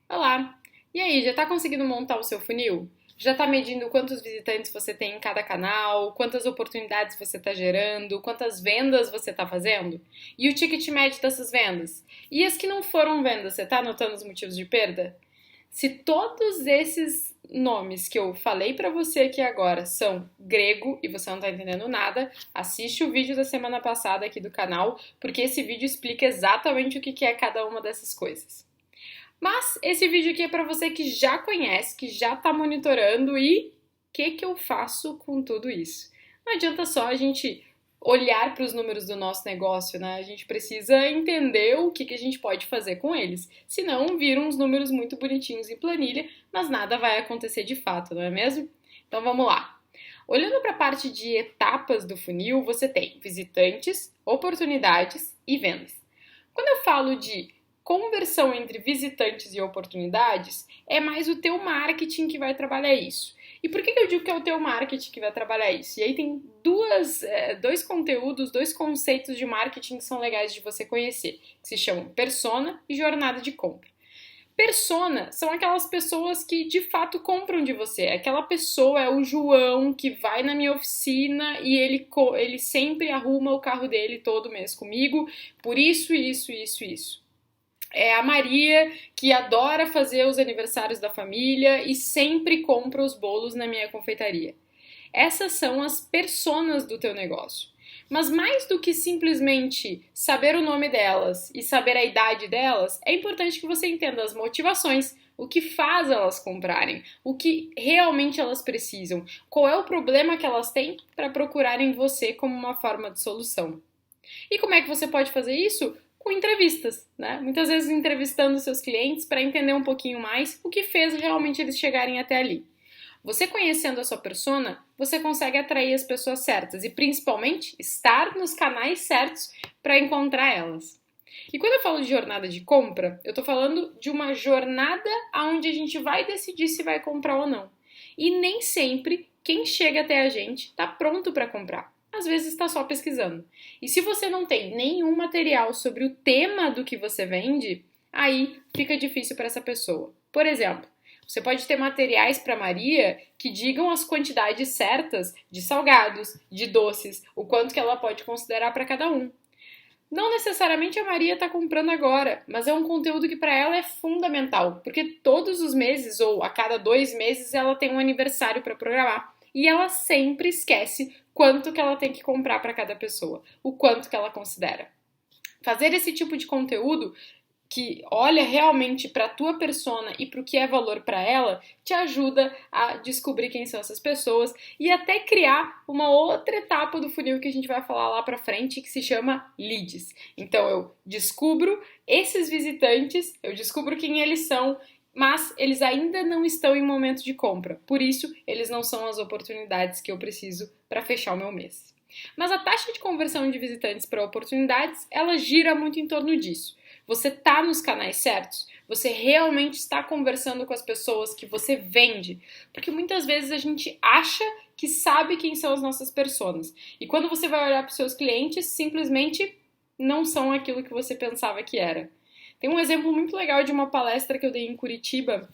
Olá! E aí, já está conseguindo montar o seu funil? Já está medindo quantos visitantes você tem em cada canal, quantas oportunidades você está gerando, quantas vendas você está fazendo? E o ticket médio dessas vendas? E as que não foram vendas, você está anotando os motivos de perda? Se todos esses nomes que eu falei para você aqui agora são grego e você não está entendendo nada, assiste o vídeo da semana passada aqui do canal, porque esse vídeo explica exatamente o que é cada uma dessas coisas. Mas esse vídeo aqui é para você que já conhece, que já está monitorando e o que eu faço com tudo isso? Não adianta só a gente olhar para os números do nosso negócio, né? A gente precisa entender o que a gente pode fazer com eles. Senão viram uns números muito bonitinhos em planilha, mas nada vai acontecer de fato, não é mesmo? Então vamos lá. Olhando para a parte de etapas do funil, você tem visitantes, oportunidades e vendas. Quando eu falo de conversão entre visitantes e oportunidades, é mais o teu marketing que vai trabalhar isso. E por que eu digo que é o teu marketing que vai trabalhar isso? E aí tem dois conteúdos, dois conceitos de marketing que são legais de você conhecer, que se chamam persona e jornada de compra. Persona são aquelas pessoas que de fato compram de você. Aquela pessoa é o João que vai na minha oficina e ele sempre arruma o carro dele todo mês comigo, por isso, isso, isso, isso. É a Maria, que adora fazer os aniversários da família e sempre compra os bolos na minha confeitaria. Essas são as personas do teu negócio. Mas mais do que simplesmente saber o nome delas e saber a idade delas, é importante que você entenda as motivações, o que faz elas comprarem, o que realmente elas precisam, qual é o problema que elas têm para procurarem você como uma forma de solução. E como é que você pode fazer isso? Com entrevistas, né? Muitas vezes entrevistando seus clientes para entender um pouquinho mais o que fez realmente eles chegarem até ali. Você conhecendo a sua persona, você consegue atrair as pessoas certas e principalmente estar nos canais certos para encontrar elas. E quando eu falo de jornada de compra, eu estou falando de uma jornada onde a gente vai decidir se vai comprar ou não. E nem sempre quem chega até a gente está pronto para comprar. Às vezes está só pesquisando. E se você não tem nenhum material sobre o tema do que você vende, aí fica difícil para essa pessoa. Por exemplo, você pode ter materiais para Maria que digam as quantidades certas de salgados, de doces, o quanto que ela pode considerar para cada um. Não necessariamente a Maria está comprando agora, mas é um conteúdo que para ela é fundamental, porque todos os meses ou a cada 2 meses ela tem um aniversário para programar e ela sempre esquece quanto que ela tem que comprar para cada pessoa, o quanto que ela considera. Fazer esse tipo de conteúdo que olha realmente para a tua persona e para o que é valor para ela, te ajuda a descobrir quem são essas pessoas e até criar uma outra etapa do funil que a gente vai falar lá para frente, que se chama leads. Então eu descubro esses visitantes, eu descubro quem eles são, mas eles ainda não estão em momento de compra. Por isso, eles não são as oportunidades que eu preciso para fechar o meu mês. Mas a taxa de conversão de visitantes para oportunidades, ela gira muito em torno disso. Você está nos canais certos? Você realmente está conversando com as pessoas que você vende? Porque muitas vezes a gente acha que sabe quem são as nossas personas. E quando você vai olhar para os seus clientes, simplesmente não são aquilo que você pensava que era. Tem um exemplo muito legal de uma palestra que eu dei em Curitiba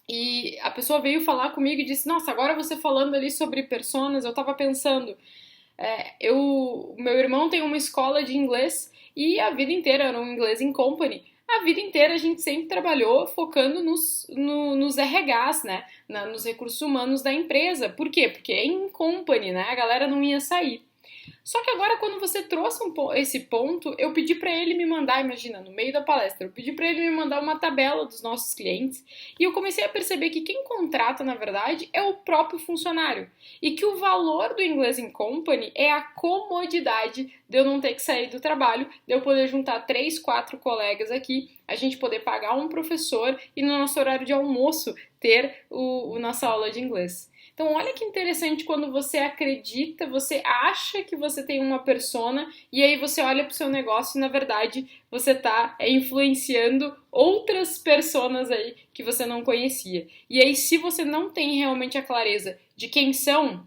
e a pessoa veio falar comigo e disse: Nossa, agora você falando ali sobre personas, eu estava pensando, meu irmão tem uma escola de inglês e a vida inteira era um inglês em company. A vida inteira a gente sempre trabalhou focando nos RHs, né? Nos recursos humanos da empresa. Por quê? Porque é em company, né? A galera não ia sair. Só que agora, quando você trouxe esse ponto, eu pedi para ele me mandar, imagina, no meio da palestra, eu pedi para ele me mandar uma tabela dos nossos clientes e eu comecei a perceber que quem contrata, na verdade, é o próprio funcionário e que o valor do Inglês in Company é a comodidade de eu não ter que sair do trabalho, de eu poder juntar 3, 4 colegas aqui, a gente poder pagar um professor e no nosso horário de almoço ter nossa aula de inglês. Então, olha que interessante quando você acredita, você acha que você tem uma persona e aí você olha para o seu negócio e, na verdade, você está influenciando outras personas aí que você não conhecia. E aí, se você não tem realmente a clareza de quem são,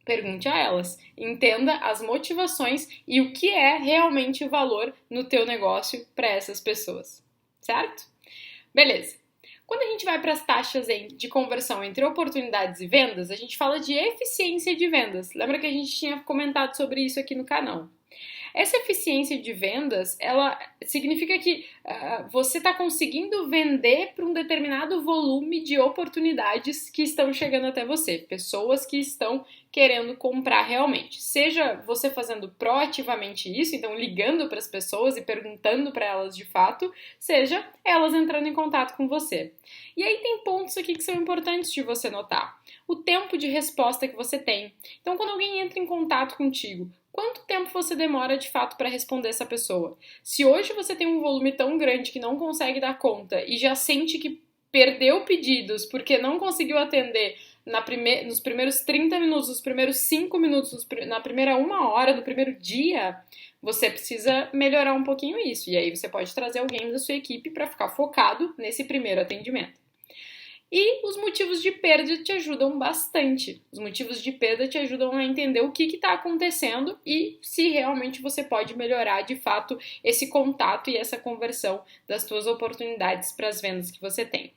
pergunte a elas, entenda as motivações e o que é realmente o valor no teu negócio para essas pessoas, certo? Beleza. Quando a gente vai para as taxas de conversão entre oportunidades e vendas, a gente fala de eficiência de vendas. Lembra que a gente tinha comentado sobre isso aqui no canal? Essa eficiência de vendas, ela significa que você está conseguindo vender para um determinado volume de oportunidades que estão chegando até você, pessoas que estão querendo comprar realmente. Seja você fazendo proativamente isso, então ligando para as pessoas e perguntando para elas de fato, seja elas entrando em contato com você. E aí tem pontos aqui que são importantes de você notar. O tempo de resposta que você tem. Então, quando alguém entra em contato contigo, quanto tempo você demora de fato para responder essa pessoa? Se hoje você tem um volume tão grande que não consegue dar conta e já sente que perdeu pedidos porque não conseguiu atender nos primeiros 30 minutos, nos primeiros 5 minutos, na primeira 1 hora do primeiro dia, você precisa melhorar um pouquinho isso. E aí você pode trazer alguém da sua equipe para ficar focado nesse primeiro atendimento. E os motivos de perda te ajudam bastante. Os motivos de perda te ajudam a entender o que está acontecendo e se realmente você pode melhorar de fato esse contato e essa conversão das suas oportunidades para as vendas que você tem.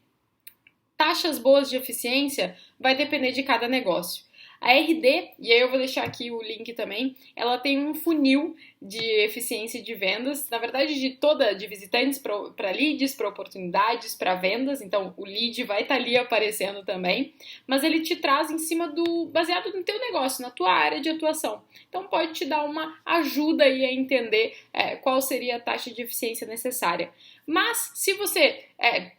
Taxas boas de eficiência vai depender de cada negócio. A RD, e aí eu vou deixar aqui o link também, ela tem um funil de eficiência de vendas, na verdade de visitantes para leads, para oportunidades, para vendas, então o lead vai estar ali aparecendo também, mas ele te traz em cima baseado no teu negócio, na tua área de atuação. Então pode te dar uma ajuda aí a entender qual seria a taxa de eficiência necessária. Mas se você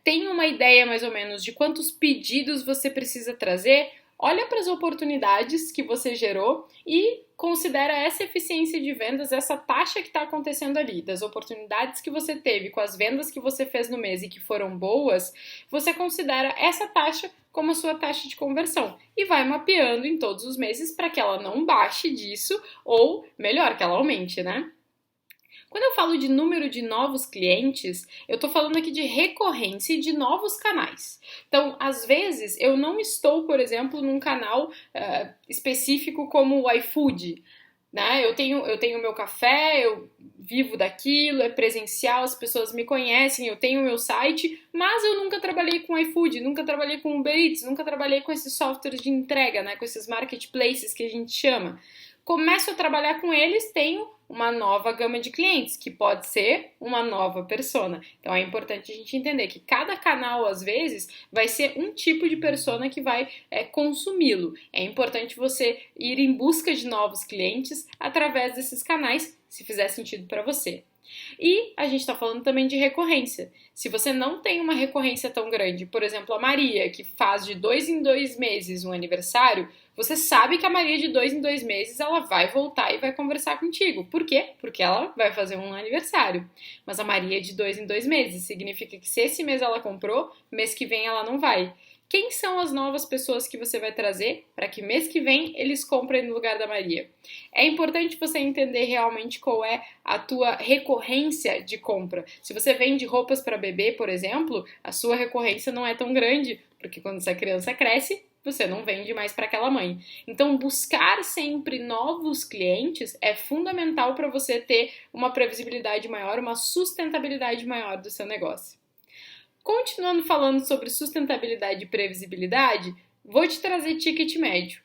tem uma ideia mais ou menos de quantos pedidos você precisa trazer, olha para as oportunidades que você gerou e considera essa eficiência de vendas, essa taxa que está acontecendo ali, das oportunidades que você teve com as vendas que você fez no mês e que foram boas, você considera essa taxa como a sua taxa de conversão e vai mapeando em todos os meses para que ela não baixe disso ou, melhor, que ela aumente, né? Quando eu falo de número de novos clientes, eu estou falando aqui de recorrência e de novos canais. Então, às vezes, eu não estou, por exemplo, num canal específico como o iFood, né? Eu tenho meu café, eu vivo daquilo, é presencial, as pessoas me conhecem, eu tenho meu site, mas eu nunca trabalhei com iFood, nunca trabalhei com Uber Eats, nunca trabalhei com esses softwares de entrega, né? Com esses marketplaces que a gente chama. Começo a trabalhar com eles, tenho uma nova gama de clientes, que pode ser uma nova persona. Então é importante a gente entender que cada canal, às vezes, vai ser um tipo de persona que vai consumi-lo. É importante você ir em busca de novos clientes através desses canais, se fizer sentido para você. E a gente está falando também de recorrência. Se você não tem uma recorrência tão grande, por exemplo, a Maria, que faz de 2 em 2 meses um aniversário, você sabe que a Maria de 2 em 2 meses ela vai voltar e vai conversar contigo. Por quê? Porque ela vai fazer um aniversário. Mas a Maria é de 2 em 2 meses significa que se esse mês ela comprou, mês que vem ela não vai. Quem são as novas pessoas que você vai trazer para que mês que vem eles comprem no lugar da Maria? É importante você entender realmente qual é a tua recorrência de compra. Se você vende roupas para bebê, por exemplo, a sua recorrência não é tão grande, porque quando essa criança cresce, você não vende mais para aquela mãe. Então, buscar sempre novos clientes é fundamental para você ter uma previsibilidade maior, uma sustentabilidade maior do seu negócio. Continuando falando sobre sustentabilidade e previsibilidade, vou te trazer ticket médio.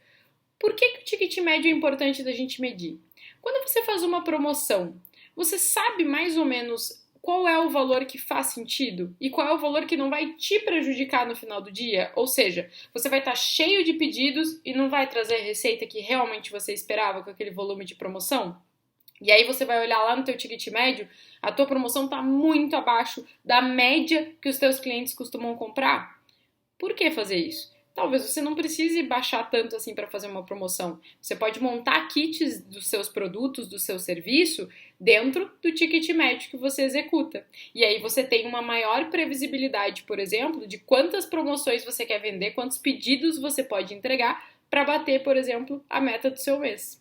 Por que o ticket médio é importante da gente medir? Quando você faz uma promoção, você sabe mais ou menos qual é o valor que faz sentido e qual é o valor que não vai te prejudicar no final do dia? Ou seja, você vai estar cheio de pedidos e não vai trazer a receita que realmente você esperava com aquele volume de promoção? E aí você vai olhar lá no teu ticket médio, a tua promoção está muito abaixo da média que os teus clientes costumam comprar. Por que fazer isso? Talvez você não precise baixar tanto assim para fazer uma promoção. Você pode montar kits dos seus produtos, do seu serviço, dentro do ticket médio que você executa. E aí você tem uma maior previsibilidade, por exemplo, de quantas promoções você quer vender, quantos pedidos você pode entregar para bater, por exemplo, a meta do seu mês.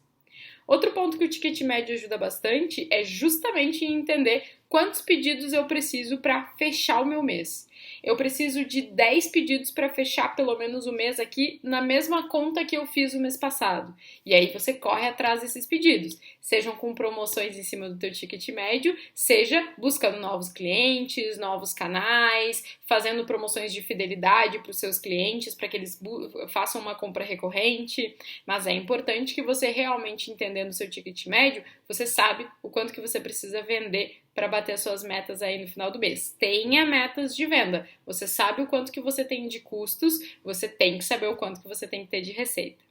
Outro ponto que o ticket médio ajuda bastante é justamente em entender quantos pedidos eu preciso para fechar o meu mês. eu preciso de 10 pedidos para fechar pelo menos o mês aqui na mesma conta que eu fiz o mês passado. E aí você corre atrás desses pedidos, sejam com promoções em cima do teu ticket médio, seja buscando novos clientes, novos canais, fazendo promoções de fidelidade para os seus clientes, para que eles façam uma compra recorrente. Mas é importante que você realmente, entendendo o seu ticket médio, você sabe o quanto que você precisa vender para bater as suas metas aí no final do mês. Tenha metas de venda. Você sabe o quanto que você tem de custos, você tem que saber o quanto que você tem que ter de receita.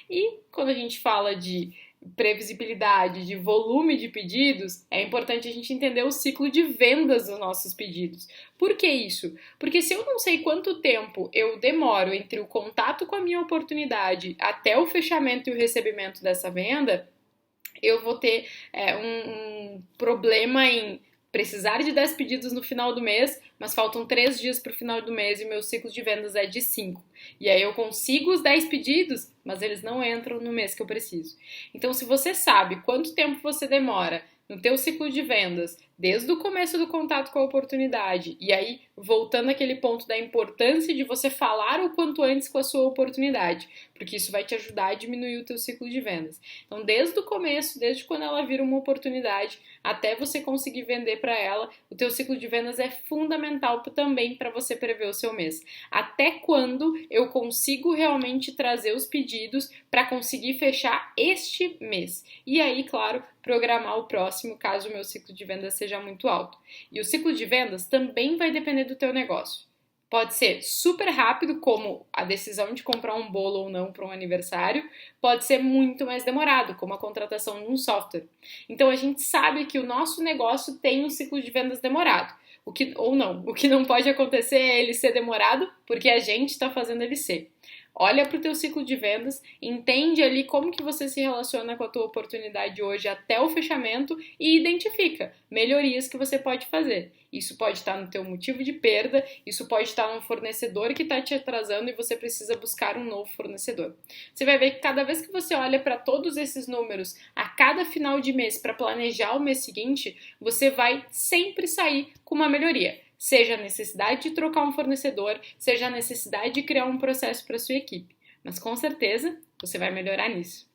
E quando a gente fala de previsibilidade, de volume de pedidos, é importante a gente entender o ciclo de vendas dos nossos pedidos. Por que isso? Porque se eu não sei quanto tempo eu demoro entre o contato com a minha oportunidade até o fechamento e o recebimento dessa venda, eu vou ter um problema em precisar de 10 pedidos no final do mês, mas faltam 3 dias para o final do mês e meu ciclo de vendas é de 5. E aí eu consigo os 10 pedidos, mas eles não entram no mês que eu preciso. Então, se você sabe quanto tempo você demora no teu ciclo de vendas, desde o começo do contato com a oportunidade, e aí voltando àquele ponto da importância de você falar o quanto antes com a sua oportunidade, porque isso vai te ajudar a diminuir o teu ciclo de vendas. Então, desde o começo, desde quando ela vira uma oportunidade, até você conseguir vender para ela, o teu ciclo de vendas é fundamental também para você prever o seu mês. Até quando eu consigo realmente trazer os pedidos para conseguir fechar este mês? E aí, claro, programar o próximo, caso o meu ciclo de vendas seja muito alto. E o ciclo de vendas também vai depender do teu negócio. Pode ser super rápido, como a decisão de comprar um bolo ou não para um aniversário, pode ser muito mais demorado, como a contratação de um software. Então a gente sabe que o nosso negócio tem um ciclo de vendas demorado, o que não pode acontecer é ele ser demorado porque a gente está fazendo ele ser. Olha para o teu ciclo de vendas, entende ali como que você se relaciona com a tua oportunidade hoje até o fechamento e identifica melhorias que você pode fazer. Isso pode estar no teu motivo de perda, isso pode estar no fornecedor que está te atrasando e você precisa buscar um novo fornecedor. Você vai ver que cada vez que você olha para todos esses números a cada final de mês para planejar o mês seguinte, você vai sempre sair com uma melhoria. Seja a necessidade de trocar um fornecedor, seja a necessidade de criar um processo para sua equipe. Mas com certeza você vai melhorar nisso.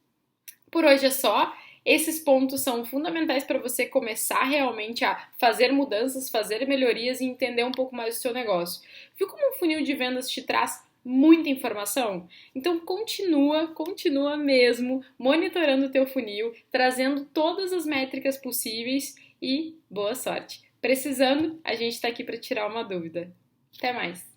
Por hoje é só. Esses pontos são fundamentais para você começar realmente a fazer mudanças, fazer melhorias e entender um pouco mais do seu negócio. Viu como um funil de vendas te traz muita informação? Então continua mesmo monitorando o teu funil, trazendo todas as métricas possíveis e boa sorte! Precisando, a gente está aqui para tirar uma dúvida. Até mais!